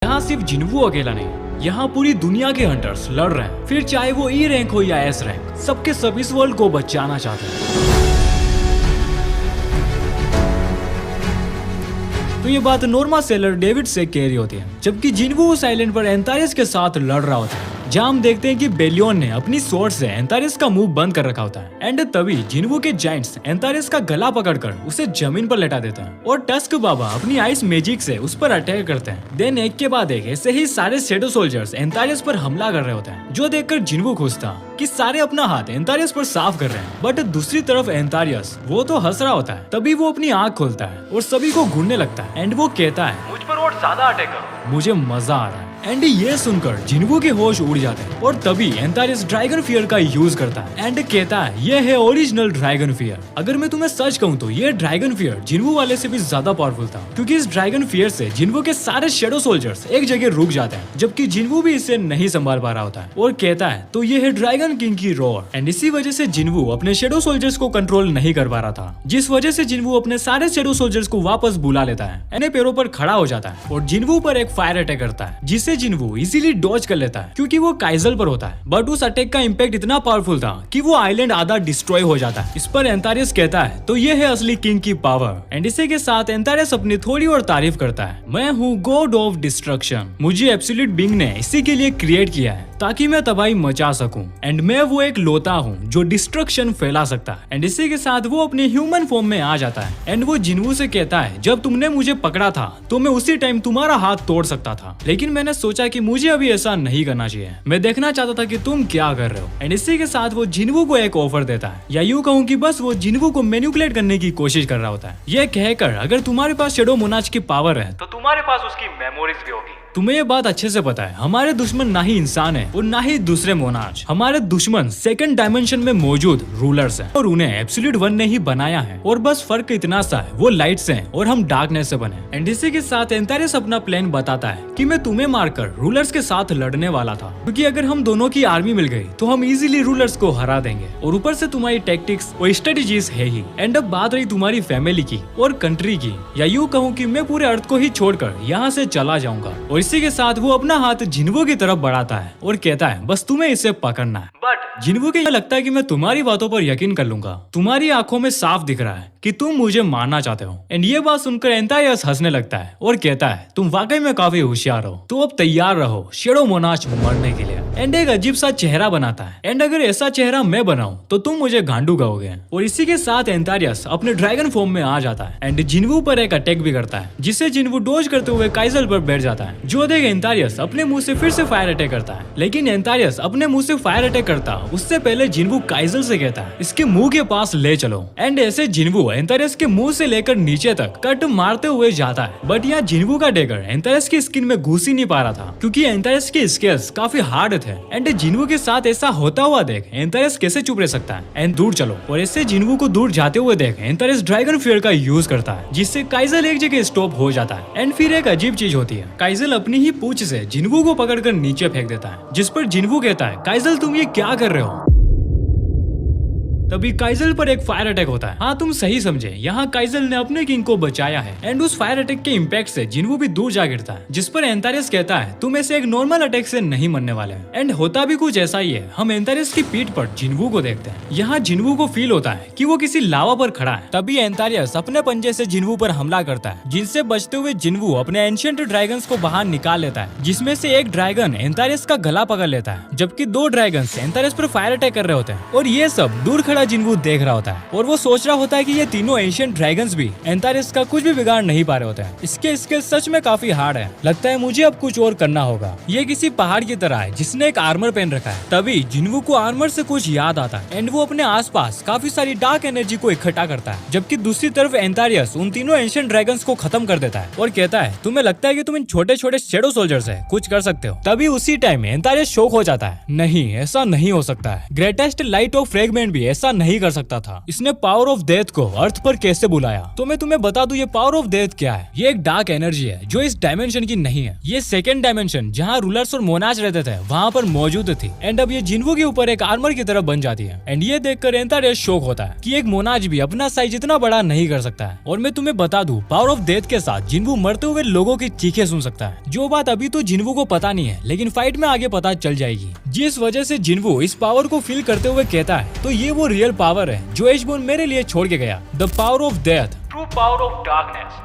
यहाँ सिर्फ जिन्वू अकेला नहीं, यहाँ पूरी दुनिया के हंटर्स लड़ रहे हैं। फिर चाहे वो ई रैंक हो या एस रैंक, सबके सब इस वर्ल्ड को बचाना चाहते हैं। तो ये बात नॉर्मा सेलर डेविड से कह रही होती है, जबकि जिन्वू उस आइलैंड पर एंटारिस के साथ लड़ रहा होता है, जहाँ हम देखते हैं कि बेलियन ने अपनी स्वॉर्ड से एंटारिस का मुंह बंद कर रखा होता है। एंड तभी जिन्वू के जाइंट्स एंटारिस का गला पकड़कर उसे जमीन पर लेटा देते हैं और टस्क बाबा अपनी आइस मैजिक से उस पर अटैक करते हैं। देन एक के बाद एक ऐसे ही सारे शैडो सोल्जर्स एंटारिस पर हमला कर रहे होते हैं, जो देखकर जिन्वू खुश था कि सारे अपना हाथ एंटारिस पर साफ कर रहे हैं। बट दूसरी तरफ एंटारिस वो तो हंस रहा होता है। तभी वो अपनी आंख खोलता है और सभी को घूरने लगता है एंड वो कहता है, मुझ पर और ज्यादा अटैक करो, मुझे मजा आ रहा है। एंड ये सुनकर जिन्वू के होश उड़ जाते हैं और तभी एंटारिस ड्रैगन फियर का यूज करता है एंड कहता है, ये है ओरिजिनल ड्रैगन फियर। अगर मैं तुम्हें सच कहूँ तो ये ड्रैगन फियर जिन्वू वाले से भी ज्यादा पावरफुल था, क्योंकि इस ड्रैगन फियर से जिन्वू के सारे शैडो सोल्जर्स एक जगह रुक जाते हैं, जबकि जिन्वू भी इसे नहीं संभाल पा रहा होता है और कहता है, तो ये है ड्रैगन किंग की रोर। एंड इसी वजह से जिन्वू अपने शैडो सोल्जर्स को कंट्रोल नहीं कर पा रहा था, जिस वजह से जिन्वू अपने सारे शैडो सोल्जर्स को वापस बुला लेता है, अपने पैरों पर खड़ा हो जाता है और जिन्वू पर एक फायर अटैक करता है, जिससे जिन्वू इजीली डॉज कर लेता है क्योंकि वो काइजल पर होता है। बट उस अटैक का इम्पैक्ट इतना पावरफुल था कि वो आइलैंड आधा डिस्ट्रॉय हो जाता है। इस पर एंटारिस कहता है, तो ये है असली किंग की पावर। एंड इसी के साथ एंटारिस अपनी थोड़ी और तारीफ करता है, मैं हूँ गॉड ऑफ डिस्ट्रक्शन, मुझे एब्सोल्यूट बीइंग ने इसी के लिए क्रिएट किया है ताकि मैं तबाही मचा सकूं। एंड मैं वो एक लोता हूँ जो डिस्ट्रक्शन फैला सकता है। एंड इसी के साथ वो अपने ह्यूमन फॉर्म में आ जाता है एंड वो जिन्वू से कहता है, जब तुमने मुझे पकड़ा था तो मैं उसी टाइम तुम्हारा हाथ तोड़ सकता था, लेकिन मैंने सोचा कि मुझे अभी ऐसा नहीं करना चाहिए, मैं देखना चाहता था कि तुम क्या कर रहे हो। एंड इसी के साथ वो जिन्वू को एक ऑफर देता है, या यूं कहूँ कि बस वो जिन्वू को मैनिपुलेट करने की कोशिश कर रहा होता है, ये कहकर अगर तुम्हारे पास शैडो मोनाच की पावर है तो तुम्हारे पास उसकी मेमोरीज भी होगी। तुम्हें ये बात अच्छे से पता है, हमारे दुश्मन ना ही इंसान है और ना ही दूसरे मोनाच, हमारे दुश्मन सेकंड डायमेंशन में मौजूद रूलर्स हैं और उन्हें एब्सोल्यूट वन ने ही बनाया है और बस फर्क इतना सा है, वो लाइट से हैं और हम डार्कनेस से बने। एंड इसी के साथ एंटारिस अपना प्लान बताता है कि मैं तुम्हें मारकर रूलर्स के साथ लड़ने वाला था, क्योंकि अगर हम दोनों की आर्मी मिल गई तो हम इजीली रूलर्स को हरा देंगे और ऊपर से तुम्हारी टैक्टिक्स और स्ट्रेटेजीज है ही। एंड अब बात रही तुम्हारी फैमिली की और कंट्री की, या यूं कहूँ कि मैं पूरे अर्थ को ही छोड़कर यहाँ से चला जाऊंगा। और इसी के साथ वो अपना हाथ जिन्वू की तरफ बढ़ाता है और कहता है, बस तुम्हें इसे पकड़ना है। बट जिन्वू को लगता है कि मैं तुम्हारी बातों पर यकीन कर लूंगा, तुम्हारी आंखों में साफ दिख रहा है कि तुम मुझे मारना चाहते हो। एंड ये बात सुनकर एंटारिस हंसने लगता है और कहता है, तुम वाकई में काफी होशियार हो, तो अब तैयार रहो शैडो मोनाच मरने के लिए। एंड एक अजीब सा चेहरा बनाता है, एंड अगर ऐसा चेहरा मैं बनाऊं तो तुम मुझे गांडू कहोगे। और इसी के साथ एंटारिस अपने ड्रैगन फॉर्म में आ जाता है एंड जिन्वू पर एक अटैक भी करता है, जिससे जिन्वू डॉज करते हुए काइजल पर बैठ जाता है, जो देख एंटारिस अपने मुंह से फिर से फायर अटैक करता है। लेकिन एंटारिस अपने मुंह से फायर अटैक करता उससे पहले जिन्वू काइजल से कहता है, इसके मुंह के पास ले चलो। एंड ऐसे जिन्वू एंटारिस के मुंह से लेकर नीचे तक कट मारते हुए जाता है। बट यहाँ जिन्वू का डेगर एंटारिस की स्किन में घुस ही नहीं पा रहा था, क्योंकि एंटारिस के स्केल्स काफी हार्ड थे। एंड जिन्वू के साथ ऐसा होता हुआ देख एंटारिस कैसे चुप रह सकता है। एंड दूर चलो। और ऐसे जिन्वू को दूर जाते हुए देख एंटारिस ड्रैगन फियर का यूज करता है, जिससे काइजल एक जगह स्टॉप हो जाता है। एंड फिर एक अजीब चीज होती है, काइजल अपनी ही पूंछ से जिन्वू को पकड़कर नीचे फेंक देता है, जिस पर जिन्वू कहता है, काइजल तुम ये क्या कर रहे हो। तभी काइजल पर एक फायर अटैक होता है। हाँ तुम सही समझे, यहाँ काइजल ने अपने किंग को बचाया है। एंड उस फायर अटैक के इम्पैक्ट से जिन्वू भी दूर जा गिरता है, जिस पर एंटारिस कहता है, तुम ऐसे एक नॉर्मल अटैक से नहीं मरने वाले। एंड होता भी कुछ ऐसा ही है, हम एंटारिस की पीठ पर जिन्वू को देखते हैं। यहाँ जिन्वू को फील होता है कि वो किसी लावा पर खड़ा है। तभी एंटारिस अपने पंजे से जिन्वू पर हमला करता है, जिनसे बचते हुए जिन्वू अपने एंशिएंट ड्रैगन्स को बाहर निकाल लेता है, जिसमें से एक ड्रैगन एंटारिस का गला पकड़ लेता है, जबकि दो ड्रैगन्स एंटारिस पर फायर अटैक कर रहे होते हैं। और ये सब दूर खड़ा जिन्वू देख रहा होता है और वो सोच रहा होता है कि ये तीनों एंशिएंट ड्रैगन्स भी एंटारिस का कुछ भी बिगाड़ नहीं पा रहे होते हैं। इसके स्किल सच में काफी हार्ड है, लगता है मुझे अब कुछ और करना होगा। ये किसी पहाड़ की तरह है जिसने एक आर्मर पहन रखा है। तभी जिन्वू को आर्मर से कुछ याद आता है एंड वो अपने आसपास काफी सारी डार्क एनर्जी को इकट्ठा करता है, जबकि दूसरी तरफ एंटारिस उन तीनों एंशिएंट ड्रैगन्स को खत्म कर देता है और कहता है, तुम्हें लगता है कि तुम इन छोटे छोटे शैडो सोल्जर्स है कुछ कर सकते हो। तभी उसी टाइम एंटारिस शॉक हो जाता है, नहीं ऐसा नहीं हो सकता है, ग्रेटेस्ट लाइट ऑफ फ्रेगमेंट भी ऐसा ऐसा नहीं कर सकता था। इसने पावर ऑफ डेथ को अर्थ पर कैसे बुलाया? तो मैं तुम्हें बता दूं ये पावर ऑफ डेथ क्या है। ये एक डार्क एनर्जी है जो इस डायमेंशन की नहीं है। ये सेकंड डायमेंशन जहाँ रूलर्स और मोनाज रहते थे वहाँ पर मौजूद थी एंड अब ये जिन्वू के ऊपर एक आर्मर की तरह बन जाती है। एंड ये देखकर एंतारियस शॉक होता है कि एक मोनाज भी अपना साइज इतना बड़ा नहीं कर सकता है। और मैं तुम्हें बता दूं पावर ऑफ डेथ के साथ जिन्वू मरते हुए लोगों की चीखें सुन सकता है, जो बात अभी तो जिन्वू को पता नहीं है लेकिन फाइट में आगे पता चल जाएगी। जिस वजह से जिन्वू इस पावर को फील करते हुए कहता है तो ये वो रियल पावर है जो एशबोर्न मेरे लिए छोड़ के गया, the power of death, true power of darkness.